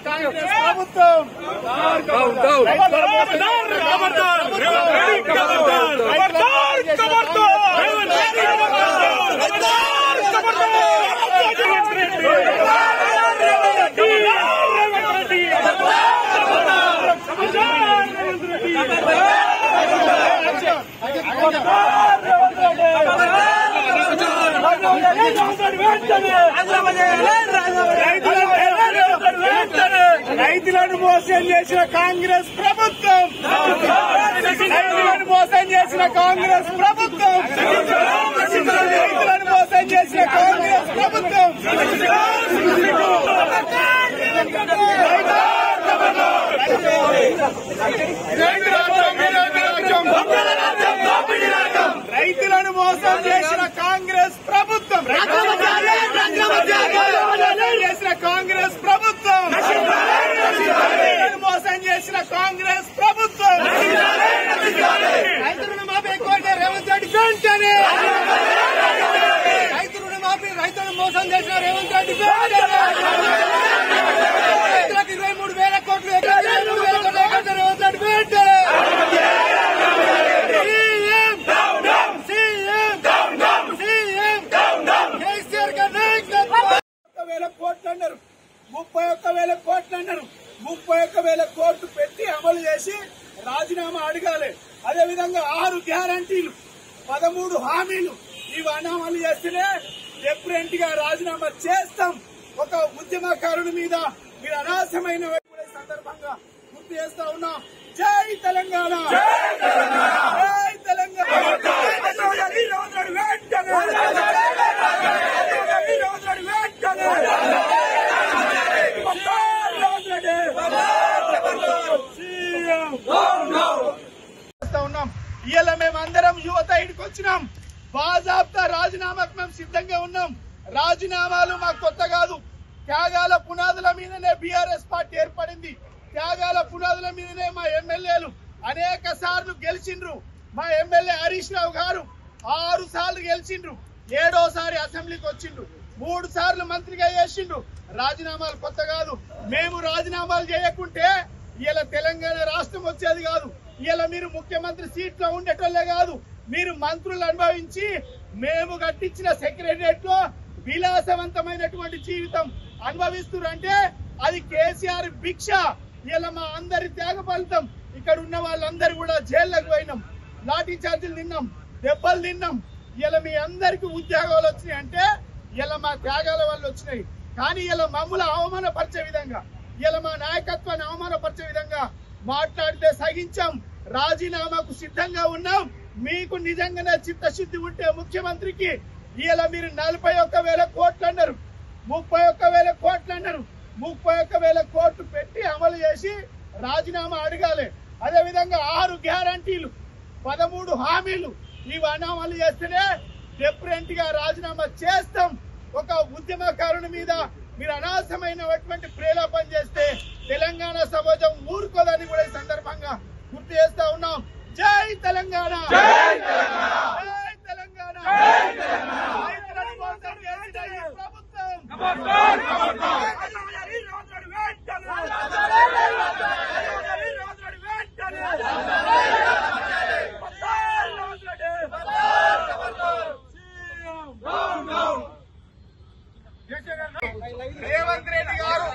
కాంగ్రెస్ ప్రభుత్వం రైతులను మోసం చేసిన కాంగ్రెస్ ప్రభుత్వం రైతులను మోసం చేసిన కాంగ్రెస్ ప్రభుత్వం రైతులను మోసం చేసిన కాంగ్రెస్ ప్రభుత్వం రైతులను మోసం చేసిన కాంగ్రెస్ ప్రభుత్వం చేసిన కాంగ్రెస్ ప్రభుత్వం మోసం చేసిన కాంగ్రెస్ ప్రభుత్వం రైతు రుణమాఫీ కోరిన రేవంత్ రెడ్డి వెంటనే రైతు రుణమాఫీ రైతులను మోసం చేసిన రేవంత్ రెడ్డి రైతులకు 23,000 కోట్లు రేవంత్ రెడ్డి వెంటనే కోట్లు అన్నారు 31,000 కోట్లు అన్నారు 31,000 కోట్లు పెట్టి అమలు చేసి రాజీనామా అడగాలి. అదేవిధంగా 6 గ్యారంటీలు 13 హామీలు ఇవన్నీ అమలు చేస్తేనే డిఫరెంట్ గా రాజీనామా చేస్తాం. ఒక ఉద్యమకారుడి మీద మీరు అనవసరమైన సందర్భంగా గుర్తు చేస్తా ఉన్నాం. జై తెలంగాణ జై తెలంగాణ ఉన్నాం. ఇవాళ మేమందరం యువత ఇడికి వచ్చినాం. బాజాబ్తా రాజీనామాకు మేము సిద్ధంగా ఉన్నాం. రాజీనామాలు మాకు కొత్త కాదు. త్యాగాల పునాదుల మీదనే బీఆర్ఎస్ పార్టీ ఏర్పడింది. త్యాగాల పునాదుల మీదనే మా ఎమ్మెల్యేలు అనేక సార్లు గెలిచిండ్రు. మా ఎమ్మెల్యే హరీష్ రావు గారు 6 సార్లు గెలిచిండ్రు. 7వ అసెంబ్లీకి వచ్చిండ్రు. 3 సార్లు మంత్రిగా చేసిండ్రు. రాజీనామాలు కొత్త కాదు. మేము రాజీనామాలు చేయకుంటే ఇలా తెలంగాణ రాష్ట్రం వచ్చేది కాదు. ఇలా మీరు ముఖ్యమంత్రి సీట్లో ఉండేటోళ్లే కాదు, మీరు మంత్రులు అనుభవించి మేము కట్టించిన సెక్రటరియట్ లో విలాసవంతమైనటువంటి జీవితం అనుభవిస్తున్నారంటే అది కేసీఆర్ భిక్ష. ఇలా మా అందరి త్యాగ ఫలితం. ఇక్కడ ఉన్న వాళ్ళందరూ కూడా జైళ్లకు పోయినాం, లాఠీ చార్జీలు తిన్నాం, దెబ్బలు తిన్నాం. ఇలా మీ అందరికి ఉద్యోగాలు వచ్చినాయి అంటే ఇలా మా త్యాగాల వల్ల వచ్చినాయి. కానీ ఇలా మమ్మల్ని అవమానపరిచే విధంగా, ఇలా మా నాయకత్వాన్ని అవమానపరిచే విధంగా మాట్లాడితే సహించాం. రాజీనామాకు సిద్ధంగా ఉన్నాం. మీకు నిజంగానే చిత్తశుద్ధి ఉంటే ముఖ్యమంత్రికి ఇలా మీరు 41,000 కోట్లు అన్నారు, 31,000 కోట్లు అన్నారు. 31,000 కోట్లు పెట్టి అమలు చేసి రాజీనామా అడగాలి. అదేవిధంగా 6 గ్యారంటీలు 13 హామీలు ఇవన్నీ అమలు చేస్తేనే డిఫరెంట్ గా రాజీనామా చేస్తాం. ఒక ఉద్యమకారుని మీద మీరు అనవసరమైనటువంటి ప్రేరేపణ చేస్తే తెలంగాణ సమాజం ఊరుకోదని కూడా ఈ సందర్భంగా గుర్తు చేస్తా ఉన్నాం. జై తెలంగాణ జై తెలంగాణ రేవంత్ రెడ్డి గారు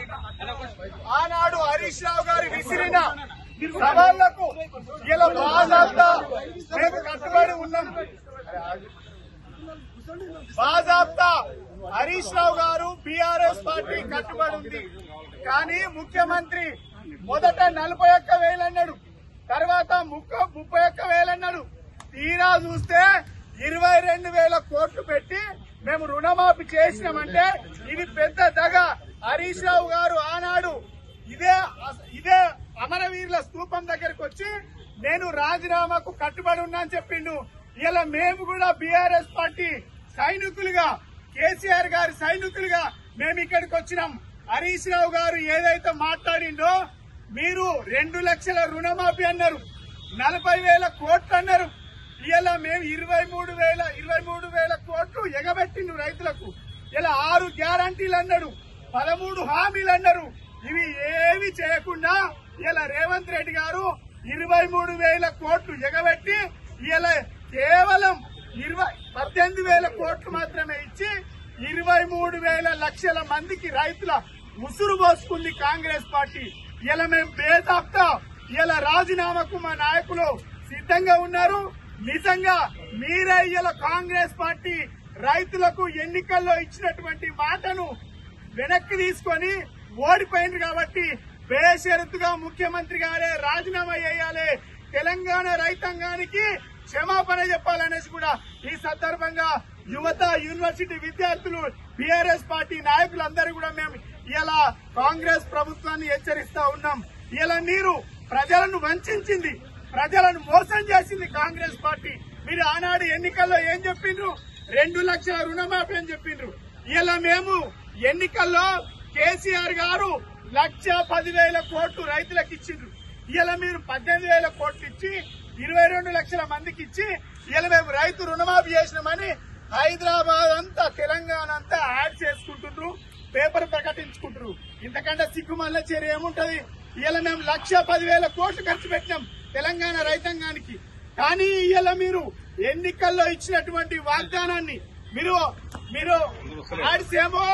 ఆనాడు హరీష్ రావు గారు విసిరిన సవాళ్లకు ఇలా బాజాబ్తా మేము కట్టుబడి ఉన్నాం. బాజాబ్తా హరీష్ రావు గారు బీఆర్ఎస్ పార్టీ కట్టుబడి ఉంది. కానీ ముఖ్యమంత్రి మొదట 41,000 అన్నాడు, తర్వాత 31,000 అన్నాడు. తీరా చూస్తే 22,000 కోట్లు పెట్టి మేము రుణమాఫీ చేసినామంటే ఇది పెద్ద దగ. హరీష్ రావు గారు ఆనాడు ఇదే అమరవీరుల స్తూపం దగ్గరకు వచ్చి నేను రాజీనామాకు కట్టుబడి ఉన్నా అని చెప్పిండు. ఇలా మేము కూడా బీఆర్ఎస్ పార్టీ సైనికులుగా, కేసీఆర్ గారి సైనికులుగా మేము ఇక్కడికి వచ్చినాం. హరీష్ రావు గారు ఏదైతే మాట్లాడిండో, మీరు 2 లక్షల రుణమాఫీ అన్నారు, 40,000 కోట్లు అన్నారు. ఇలా మేము 23,000 కోట్లు ఎగబెట్టిండు రైతులకు. ఇలా 6 గ్యారంటీలు అన్నాడు, 13 హామీలు అన్నారు. ఇవి ఏవి చేయకుండా ఇలా రేవంత్ రెడ్డి గారు 23,000 కోట్లు ఎగబెట్టి ఇలా కేవలం 18,000 కోట్లు మాత్రమే ఇచ్చి 23,000 లక్షల మందికి రైతుల ఉసురు పోసుకుంది కాంగ్రెస్ పార్టీ. ఇలా మేము బేదాప్తా ఇలా రాజీనామాకు మా నాయకులు సిద్ధంగా ఉన్నారు. నిజంగా మీరే ఇలా కాంగ్రెస్ పార్టీ రైతులకు ఎన్నికల్లో ఇచ్చినటువంటి మాటను వెనక్కి తీసుకొని ఓడిపోయింది కాబట్టి బేషరతుగా ముఖ్యమంత్రి గారే రాజీనామా చేయాలి, తెలంగాణ రైతాంగానికి క్షమాపణ చెప్పాలనేసి కూడా ఈ సందర్భంగా యువత, యూనివర్సిటీ విద్యార్థులు, బీఆర్ఎస్ పార్టీ నాయకులందరూ కూడా మేము ఇలా కాంగ్రెస్ ప్రభుత్వాన్ని హెచ్చరిస్తా ఉన్నాం. ఇలా మీరు ప్రజలను వంచింది, ప్రజలను మోసం చేసింది కాంగ్రెస్ పార్టీ. మీరు ఆనాడు ఎన్నికల్లో ఏం చెప్పిండ్రు? 2 లక్షల రుణమాఫీ అని చెప్పిండ్రు. ఇలా మేము ఎన్నికల్లో కేసీఆర్ గారు 1,10,000 కోట్లు రైతులకు ఇచ్చిండ్రు. ఇలా మీరు 18,000 కోట్లు ఇచ్చి 22 లక్షల మందికి ఇచ్చి ఇలా మేము రైతు రుణమాఫీ చేసినామని హైదరాబాద్ అంతా, తెలంగాణ అంతా యాడ్ చేసుకుంటుండ్రు, పేపర్ ప్రకటించుకుంటారు. ఇంతకంటే సిగ్గుమల్ల చర్య ఏముంటది? ఇలా మేము 1,10,000 కోట్లు ఖర్చు పెట్టినాం తెలంగాణ రైతాంగానికి. కానీ ఇలా మీరు ఎన్నికల్లో ఇచ్చినటువంటి వాగ్దానాన్ని మీరు యాడ్స్ ఏమో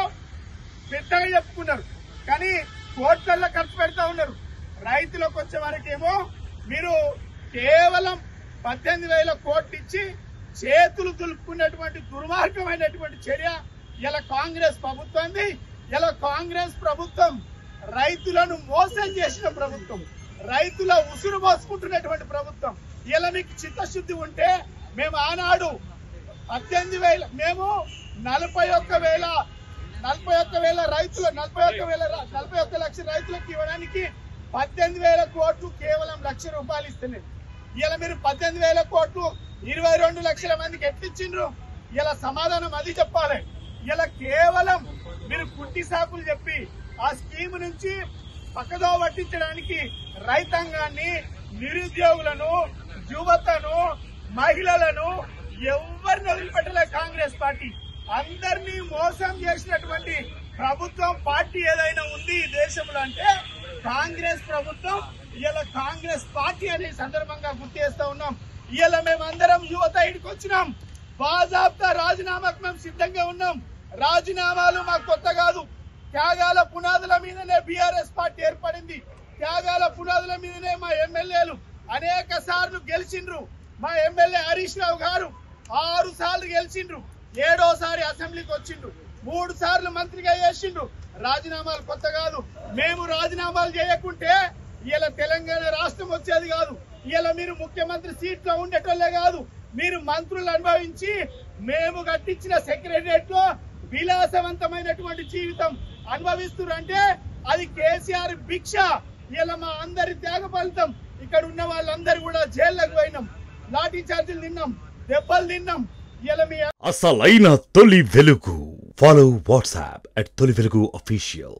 పెద్దగా చెప్పుకున్నారు, కానీ కోట్లల్లో ఖర్చు పెడతా ఉన్నారు. రైతులకు వచ్చే వరకేమో మీరు కేవలం 18,000 కోట్లు ఇచ్చి చేతులు దులుపుకున్నటువంటి దుర్మార్గమైనటువంటి చర్య ఇలా కాంగ్రెస్ ప్రభుత్వాన్ని. ఇలా కాంగ్రెస్ ప్రభుత్వం రైతులను మోసం చేసిన ప్రభుత్వం, రైతుల ఉసురు పోసుకుంటున్నటువంటి ప్రభుత్వం. ఇలా మీకు చిత్తశుద్ధి ఉంటే మేము ఆనాడు 18,000 మేము 41,000 రైతులు 41 లక్షల రైతులకు ఇవ్వడానికి 18,000 కోట్లు కేవలం ₹1,00,000 ఇస్తున్నాయి. ఇలా మీరు 18,000 కోట్లు 22 లక్షల మందికి ఎట్లిచ్చిండ్రు? ఇలా సమాధానం అది చెప్పాలి. ఇలా కేవలం మీరు కుట్టి సాకులు చెప్పి ఆ స్కీమ్ నుంచి పక్కదో పట్టించడానికి రైతాంగాన్ని, నిరుద్యోగులను, యువతను, మహిళలను ఎవరిని వదిలిపెట్టలే కాంగ్రెస్ పార్టీ. అందరినీ మోసం చేసినటువంటి ప్రభుత్వం, పార్టీ ఏదైనా ఉంది ఈ దేశంలో అంటే కాంగ్రెస్ ప్రభుత్వం. ఇలా కాంగ్రెస్ పార్టీ అనే సందర్భంగా గుర్తు చేస్తా ఉన్నాం. ఇలా మేమందరం యువత ఇడికి వచ్చినాం. బాజాబ్తా రాజీనామాకు మేము సిద్ధంగా ఉన్నాం. రాజీనామాలు మాకు కొత్త కాదు. త్యాగాల పునాదుల మీదనే బీఆర్ఎస్ పార్టీ ఏర్పడింది. త్యాగాల పునాదుల మీదనే మా ఎమ్మెల్యేలు అనేక సార్లు గెలిచిండ్రు. మా ఎమ్మెల్యే హరీష్ రావు గారు 6 సార్లు గెలిచిండ్రు. 7వసారి అసెంబ్లీకి వచ్చిండ్రు. 3 సార్లు మంత్రిగా చేసిండ్రు. రాజీనామాలు కొత్త కాదు. మేము రాజీనామాలు చేయకుంటే ఇలా తెలంగాణ రాష్ట్రం వచ్చేది కాదు. ఇలా మీరు ముఖ్యమంత్రి సీట్లో ఉండేటోళ్లే కాదు, మీరు మంత్రులు అనుభవించి మేము కట్టించిన సెక్రటరియట్ లో విలాసవంతమైనటువంటి జీవితం అనుభవిస్తున్నారు. అది కేసీఆర్ భిక్ష. ఇలా మా అందరి త్యాగ ఫలితం. ఇక్కడ ఉన్న వాళ్ళందరూ కూడా జైల్లోకి పోయినాం, లాఠీ చార్జీలు తిన్నాం, దెబ్బలు తిన్నాం. ఇలా మీ అసలైన తొలి వెలుగు. ఫాలో వాట్సాప్ @తొలి వెలుగు official.